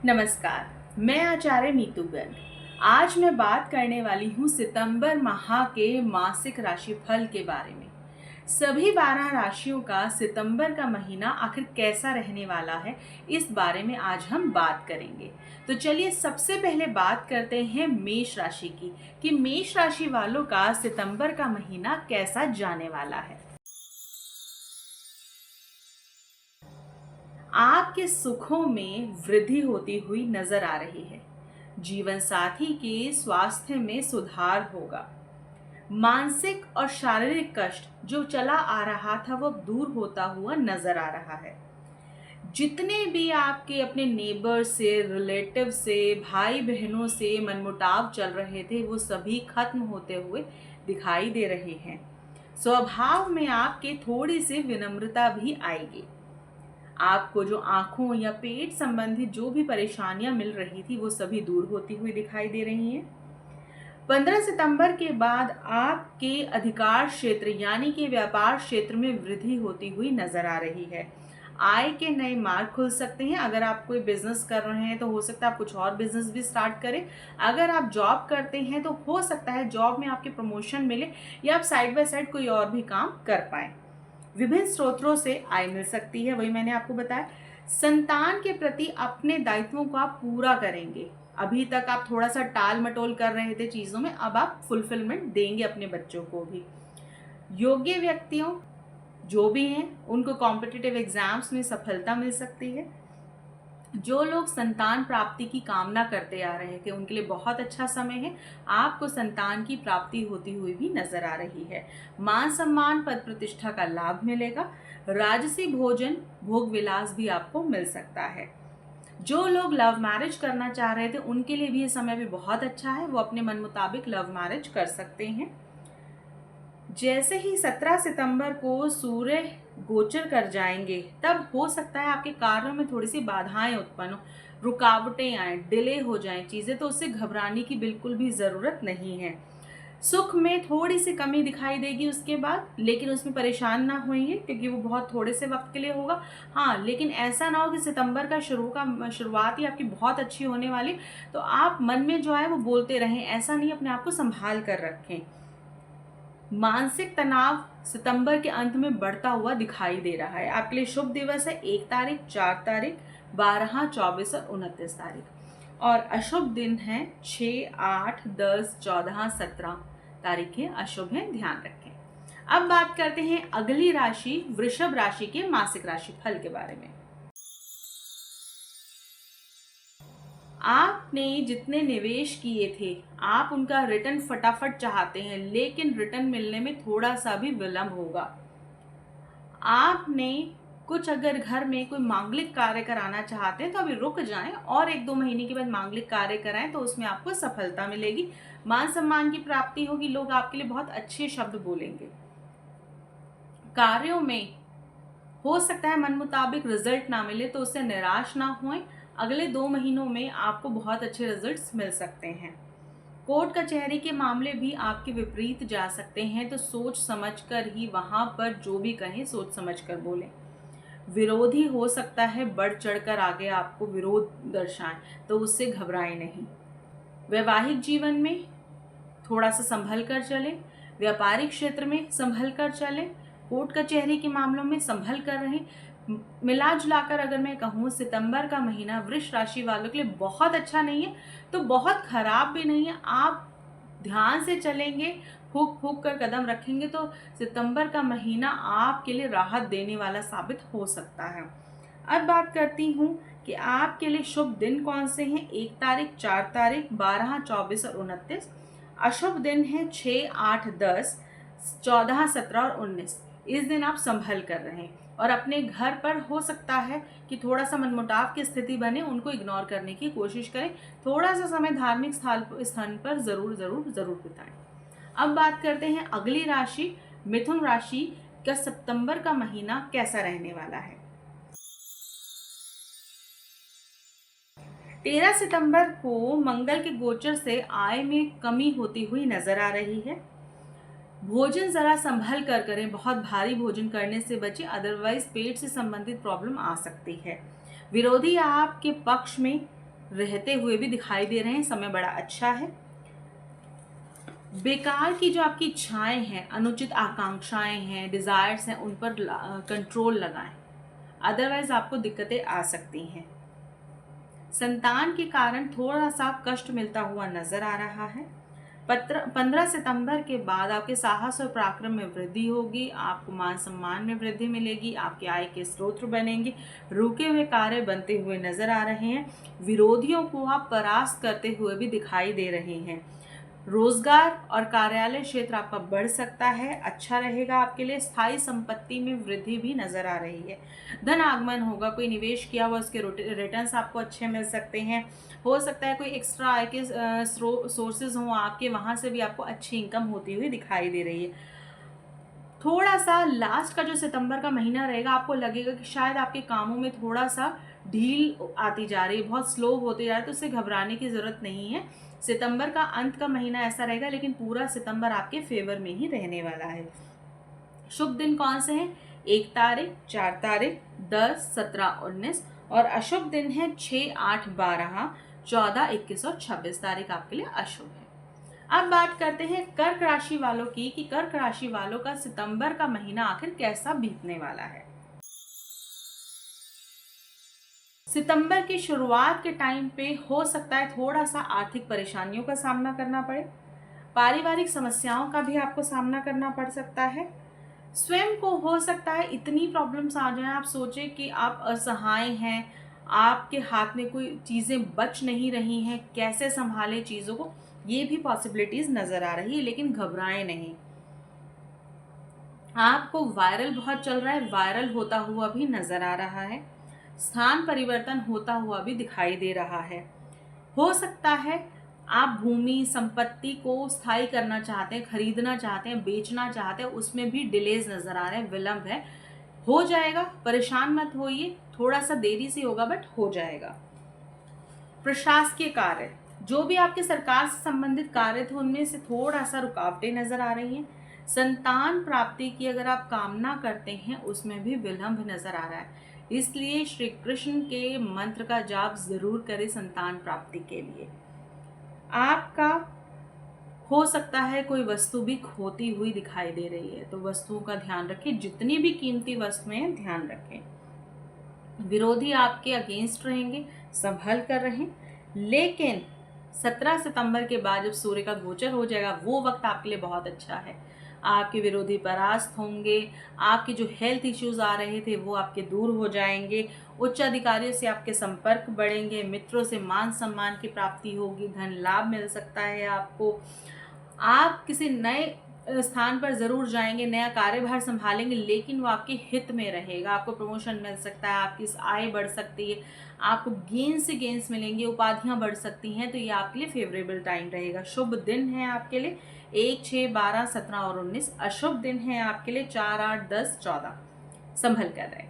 नमस्कार, मैं आचार्य नीतू गर्ग। आज मैं बात करने वाली हूँ सितंबर माह के मासिक राशिफल के बारे में। सभी 12 राशियों का सितंबर का महीना आखिर कैसा रहने वाला है, इस बारे में आज हम बात करेंगे। तो चलिए सबसे पहले बात करते हैं मेष राशि की कि मेष राशि वालों का सितंबर का महीना कैसा जाने वाला है। आपके सुखों में वृद्धि होती हुई नजर आ रही है। जीवन साथी के स्वास्थ्य में सुधार होगा। मानसिक और शारीरिक कष्ट जो चला आ रहा था वो अब दूर होता हुआ नजर आ रहा है। जितने भी आपके अपने नेबर से, रिलेटिव से, भाई बहनों से मनमुटाव चल रहे थे वो सभी खत्म होते हुए दिखाई दे रहे हैं। स्वभाव में आपके थोड़ी सी विनम्रता भी आएगी। आपको जो आंखों या पेट संबंधित जो भी परेशानियां मिल रही थी वो सभी दूर होती हुई दिखाई दे रही हैं। 15 सितंबर के बाद आपके अधिकार क्षेत्र यानी कि व्यापार क्षेत्र में वृद्धि होती हुई नजर आ रही है। आय के नए मार्ग खुल सकते हैं। अगर आप कोई बिजनेस कर रहे हैं तो हो सकता है आप कुछ और बिजनेस भी स्टार्ट करें। अगर आप जॉब करते हैं तो हो सकता है जॉब में आपके प्रमोशन मिले या आप साइड बाय साइड कोई और भी काम कर पाए। विभिन्न स्रोतों से आय मिल सकती है, वही मैंने आपको बताया। संतान के प्रति अपने दायित्वों को आप पूरा करेंगे। अभी तक आप थोड़ा सा टाल मटोल कर रहे थे चीजों में, अब आप फुलफिलमेंट देंगे अपने बच्चों को भी। योग्य व्यक्तियों जो भी हैं उनको कॉम्पिटिटिव एग्जाम्स में सफलता मिल सकती है। जो लोग संतान प्राप्ति की कामना करते आ रहे थे उनके लिए बहुत अच्छा समय है। आपको संतान की प्राप्ति होती हुई भी नजर आ रही है। मान सम्मान पद प्रतिष्ठा का लाभ मिलेगा। राजसी भोजन भोग विलास भी आपको मिल सकता है। जो लोग लव मैरिज करना चाह रहे थे उनके लिए भी ये समय भी बहुत अच्छा है। वो अपने मन मुताबिक लव मैरिज कर सकते हैं। जैसे ही 17 सितंबर को सूर्य गोचर कर जाएंगे तब हो सकता है आपके कार्यों में थोड़ी सी बाधाएं उत्पन्न हो, रुकावटें आए, डिले हो जाएं चीजें, तो उससे घबराने की बिल्कुल भी जरूरत नहीं है। सुख में थोड़ी सी कमी दिखाई देगी उसके बाद, लेकिन उसमें परेशान ना होइए क्योंकि वो बहुत थोड़े से वक्त के लिए होगा। हाँ, लेकिन ऐसा ना हो कि सितंबर का शुरुआत ही आपकी बहुत अच्छी होने वाली तो आप मन में जो है वो बोलते रहें, ऐसा नहीं, अपने आप को संभाल कर रखें। मानसिक तनाव सितंबर के अंत में बढ़ता हुआ दिखाई दे रहा है। आपके लिए शुभ दिवस है 1 तारीख, 4 तारीख, 12, 24 और 29 तारीख। और अशुभ दिन है 6, 8, 10, 14, 17 तारीखें अशुभ हैं, ध्यान रखें। अब बात करते हैं अगली राशि वृषभ राशि के मासिक राशि फल के बारे में। आपने जितने निवेश किए थे आप उनका रिटर्न फटाफट चाहते हैं, लेकिन रिटर्न मिलने में थोड़ा सा भी विलंब होगा। आपने कुछ अगर घर में कोई मांगलिक कार्य कराना चाहते हैं तो अभी रुक जाएं और 1-2 महीने के बाद मांगलिक कार्य कराएं तो उसमें आपको सफलता मिलेगी। मान सम्मान की प्राप्ति होगी, लोग आपके लिए बहुत अच्छे शब्द बोलेंगे। कार्यों में हो सकता है मन मुताबिक रिजल्ट ना मिले तो उससे निराश ना होएं। अगले 2 महीनों में आपको बहुत अच्छे रिजल्ट्स मिल सकते हैं। कोर्ट कचहरी के मामले भी आपके विपरीत जा सकते हैं, तो सोच समझकर ही वहां पर जो भी कहें सोच समझकर बोलें। विरोधी हो सकता है बढ़ चढ़कर आगे आपको विरोध दर्शाएं, तो उससे घबराएं नहीं। वैवाहिक जीवन में थोड़ा सा संभल कर चलें। व्यापारिक क्षेत्र में संभल कर चलें। कोर्ट कचहरी के मामलों में संभल कर रहें। मिला जुलाकर अगर मैं कहूँ सितंबर का महीना वृष राशि वालों के लिए बहुत अच्छा नहीं है तो बहुत खराब भी नहीं है। आप ध्यान से चलेंगे, फूक फूक कर कदम रखेंगे तो सितंबर का महीना आपके लिए राहत देने वाला साबित हो सकता है। अब बात करती हूँ कि आपके लिए शुभ दिन कौन से हैं। 1 तारीख, 4 तारीख, 12, 24 और 29। अशुभ दिन है 6, 8, 10, 14, 17 और 19। इस दिन आप संभल कर रहें और अपने घर पर हो सकता है कि थोड़ा सा मनमुटाव की स्थिति बने, उनको इग्नोर करने की कोशिश करें। थोड़ा सा समय धार्मिक स्थान पर जरूर जरूर जरूर बिताएं। अब बात करते हैं अगली राशि मिथुन राशि का सितंबर का महीना कैसा रहने वाला है। 13 सितंबर को मंगल के गोचर से आय में कमी होती हुई नजर आ रही है। भोजन जरा संभल कर करें, बहुत भारी भोजन करने से बचें, अदरवाइज पेट से संबंधित प्रॉब्लम आ सकती है। विरोधी आपके पक्ष में रहते हुए भी दिखाई दे रहे हैं। समय बड़ा अच्छा है। बेकार की जो आपकी इच्छाएं हैं, अनुचित आकांक्षाएं हैं, डिज़ायर्स हैं, उन पर कंट्रोल लगाएं, अदरवाइज आपको दिक्कतें आ सकती हैं। संतान के कारण थोड़ा सा कष्ट मिलता हुआ नजर आ रहा है। 15 सितंबर के बाद आपके साहस और पराक्रम में वृद्धि होगी। आपको मान सम्मान में वृद्धि मिलेगी। आपके आय के स्रोत बनेंगे। रुके हुए कार्य बनते हुए नजर आ रहे हैं। विरोधियों को आप परास्त करते हुए भी दिखाई दे रहे हैं। रोजगार और कार्यालय क्षेत्र आपका बढ़ सकता है, अच्छा रहेगा आपके लिए। स्थायी संपत्ति में वृद्धि भी नजर आ रही है। धन आगमन होगा। कोई निवेश किया हुआ उसके रिटर्न्स आपको अच्छे मिल सकते हैं। हो सकता है कोई एक्स्ट्रा आय के सोर्सेज हों आपके, वहां से भी आपको अच्छी इनकम होती हुई दिखाई दे रही है। थोड़ा सा लास्ट का जो सितंबर का महीना रहेगा, आपको लगेगा कि शायद आपके कामों में थोड़ा सा ढील आती जा रही है, बहुत स्लो होते जा रहा है, तो उससे घबराने की ज़रूरत नहीं है। सितंबर का अंत का महीना ऐसा रहेगा, लेकिन पूरा सितंबर आपके फेवर में ही रहने वाला है। शुभ दिन कौन से हैं? 1 तारीख, 4 तारीख, 10, 17, 19 और अशुभ दिन है 6, 8, 12, 14, 21 और 26 तारीख आपके लिए अशुभ है। अब बात करते हैं कर्क राशि वालों की कि कर्क राशि वालों का सितंबर का महीना आखिर कैसा बीतने वाला है। सितंबर की शुरुआत के टाइम पे हो सकता है थोड़ा सा आर्थिक परेशानियों का सामना करना पड़े। पारिवारिक समस्याओं का भी आपको सामना करना पड़ सकता है। स्वयं को हो सकता है इतनी प्रॉब्लम्स आ जाएं, आप सोचें कि आप असहाय हैं, आपके हाथ में कोई चीज़ें बच नहीं रही हैं, कैसे संभालें चीज़ों को, ये भी पॉसिबिलिटीज़ नज़र आ रही है। लेकिन घबराएं नहीं। आपको वायरल बहुत चल रहा है, वायरल होता हुआ भी नज़र आ रहा है। स्थान परिवर्तन होता हुआ भी दिखाई दे रहा है। हो सकता है आप भूमि संपत्ति को स्थायी करना चाहते हैं, खरीदना चाहते हैं, बेचना चाहते हैं, उसमें भी डिलेज नजर आ रहे हैं, विलंब है। हो जाएगा, परेशान मत होइए, थोड़ा सा देरी से होगा बट हो जाएगा। प्रशासकीय कार्य, जो भी आपके सरकार से संबंधित कार्य थे, उनमें से थोड़ा सा रुकावटें नजर आ रही हैं। संतान प्राप्ति की अगर आप कामना करते हैं, उसमें भी विलंब नजर आ रहा है। इसलिए श्री कृष्ण के मंत्र का जाप जरूर करें संतान प्राप्ति के लिए। आपका हो सकता है कोई वस्तु भी खोती हुई दिखाई दे रही है, तो वस्तुओं का ध्यान रखें। जितनी भी कीमती वस्तुएं हैं, ध्यान रखें। विरोधी आपके अगेंस्ट रहेंगे, संभल कर रहें। लेकिन 17 सितंबर के बाद जब सूर्य का गोचर हो जाएगा, वो वक्त आपके लिए बहुत अच्छा है। आपके विरोधी परास्त होंगे। आपके जो हेल्थ इश्यूज आ रहे थे वो आपके दूर हो जाएंगे। उच्च अधिकारियों से आपके संपर्क बढ़ेंगे। मित्रों से मान सम्मान की प्राप्ति होगी। धन लाभ मिल सकता है आपको। आप किसी नए स्थान पर जरूर जाएंगे, नया कार्यभार संभालेंगे, लेकिन वो आपके हित में रहेगा। आपको प्रमोशन मिल सकता है, आपकी आय बढ़ सकती है, आपको गेन से गेन्स मिलेंगे, उपाधियां बढ़ सकती हैं। तो ये आपके लिए फेवरेबल टाइम रहेगा। शुभ दिन है आपके लिए 1, 6, 12, 17 और 19। अशुभ दिन है आपके लिए 4, 8, 10, 14। संभल कर रहे।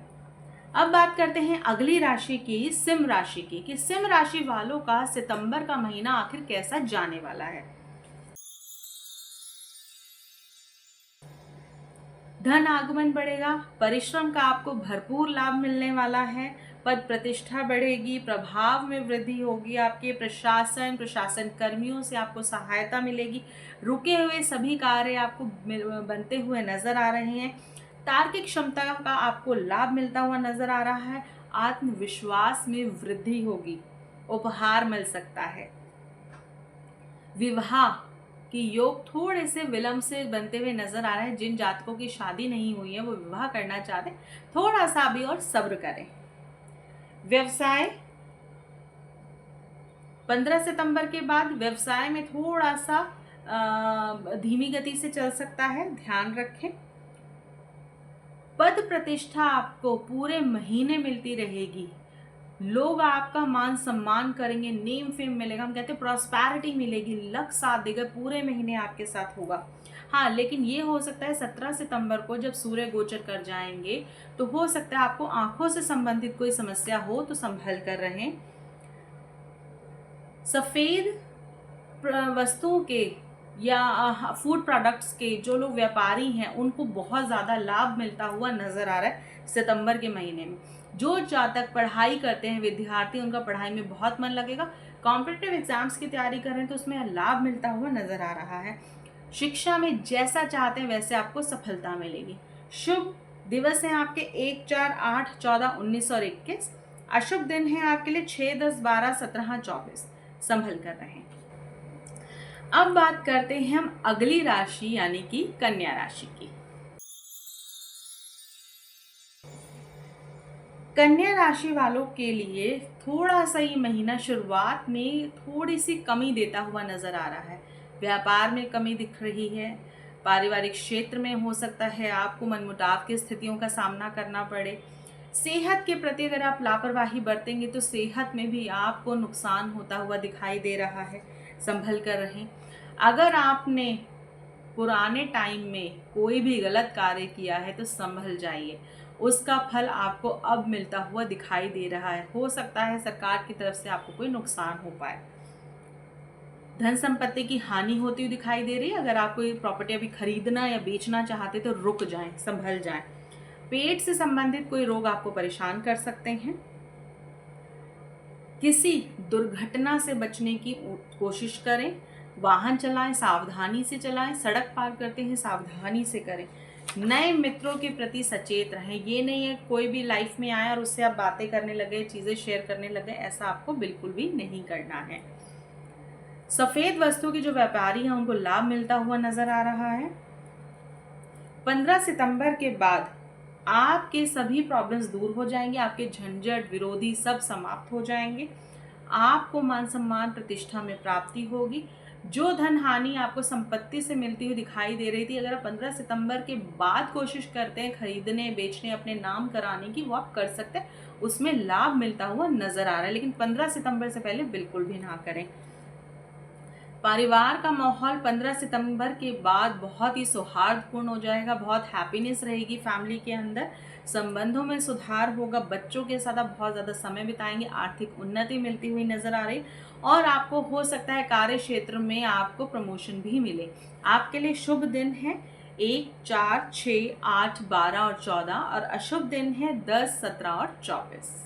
अब बात करते हैं अगली राशि की, सिंह राशि की, कि सिंह राशि वालों का सितंबर का महीना आखिर कैसा जाने वाला है। धन आगमन बढ़ेगा। परिश्रम का आपको भरपूर लाभ मिलने वाला है। पद प्रतिष्ठा बढ़ेगी। प्रभाव में वृद्धि होगी। आपके प्रशासन कर्मियों से आपको सहायता मिलेगी। रुके हुए सभी कार्य आपको बनते हुए नजर आ रहे हैं। तार्किक क्षमता का आपको लाभ मिलता हुआ नजर आ रहा है। आत्मविश्वास में वृद्धि होगी। उपहार मिल सकता है। विवाह कि योग थोड़े से विलंब से बनते हुए नजर आ रहे हैं। जिन जातकों की शादी नहीं हुई है, वो विवाह करना चाहते हैं, थोड़ा सा अभी और सब्र करें। व्यवसाय 15 सितंबर के बाद व्यवसाय में थोड़ा सा धीमी गति से चल सकता है, ध्यान रखें। पद प्रतिष्ठा आपको पूरे महीने मिलती रहेगी। लोग आपका मान सम्मान करेंगे, नेम फेम मिलेगा। हम कहते हैं प्रॉस्पैरिटी मिलेगी, लक साथ देगा, पूरे महीने आपके साथ होगा। हाँ, लेकिन ये हो सकता है 17 सितंबर को जब सूर्य गोचर कर जाएंगे, तो हो सकता है आपको आंखों से संबंधित कोई समस्या हो, तो संभल कर रहें। सफेद वस्तुओं के या फूड प्रोडक्ट्स के जो लोग व्यापारी हैं उनको बहुत ज़्यादा लाभ मिलता हुआ नज़र आ रहा है सितंबर के महीने में। जो जातक पढ़ाई करते हैं विद्यार्थी, उनका पढ़ाई में बहुत मन लगेगा। कॉम्पिटिटिव एग्जाम्स की तैयारी कर रहे हैं तो उसमें लाभ मिलता हुआ नज़र आ रहा है। शिक्षा में जैसा चाहते हैं वैसे आपको सफलता मिलेगी। शुभ दिवस हैं आपके 1, 4, 8, 14, 19 और 21। अशुभ दिन है आपके लिए 6, 10, 12, 17, 24। संभल कर रहें। अब बात करते हैं हम अगली राशि यानी कि कन्या राशि की। कन्या राशि वालों के लिए थोड़ा सा ये महीना शुरुआत में थोड़ी सी कमी देता हुआ नजर आ रहा है। व्यापार में कमी दिख रही है। पारिवारिक क्षेत्र में हो सकता है आपको मनमुटाव की स्थितियों का सामना करना पड़े। सेहत के प्रति अगर आप लापरवाही बरतेंगे तो सेहत में भी आपको नुकसान होता हुआ दिखाई दे रहा है। संभल कर रहें। अगर आपने पुराने टाइम में कोई भी गलत कार्य किया है तो संभल जाइए, उसका फल आपको अब मिलता हुआ दिखाई दे रहा है। हो सकता है सरकार की तरफ से आपको कोई नुकसान हो पाए। धन संपत्ति की हानि होती हुई दिखाई दे रही है। अगर आप कोई प्रॉपर्टी अभी खरीदना या बेचना चाहते तो रुक जाएं, संभल जाएं। पेट से संबंधित कोई रोग आपको परेशान कर सकते हैं। किसी दुर्घटना से बचने की कोशिश करें। वाहन चलाएं, सावधानी से चलाएं। सड़क पार करते हैं सावधानी से करें। नए मित्रों के प्रति सचेत रहें। ये नहीं है कोई भी लाइफ में आया और उससे आप बातें करने लगे, चीज़ें शेयर करने लगे, ऐसा आपको बिल्कुल भी नहीं करना है। सफ़ेद वस्तु के जो व्यापारी हैं उनको लाभ मिलता हुआ नजर आ रहा है। 15 सितंबर के बाद आपके सभी प्रॉब्लम्स दूर हो जाएंगे। आपके झंझट विरोधी सब समाप्त हो जाएंगे। आपको मान सम्मान प्रतिष्ठा में प्राप्ति होगी। जो धन हानि आपको संपत्ति से मिलती हुई दिखाई दे रही थी, अगर आप 15 सितंबर के बाद कोशिश करते हैं खरीदने बेचने अपने नाम कराने की, वो आप कर सकते हैं। उसमें लाभ मिलता हुआ नजर आ रहा है, लेकिन 15 सितंबर से पहले बिल्कुल भी ना करें। परिवार का माहौल 15 सितंबर के बाद बहुत ही सौहार्दपूर्ण हो जाएगा। बहुत हैप्पीनेस रहेगी फैमिली के अंदर। संबंधों में सुधार होगा। बच्चों के साथ आप बहुत ज़्यादा समय बिताएंगे। आर्थिक उन्नति मिलती हुई नजर आ रही और आपको हो सकता है कार्य क्षेत्र में आपको प्रमोशन भी मिले। आपके लिए शुभ दिन है 1, 4, 6, 8, 12 और 14 और अशुभ दिन है 10, 17 और 24।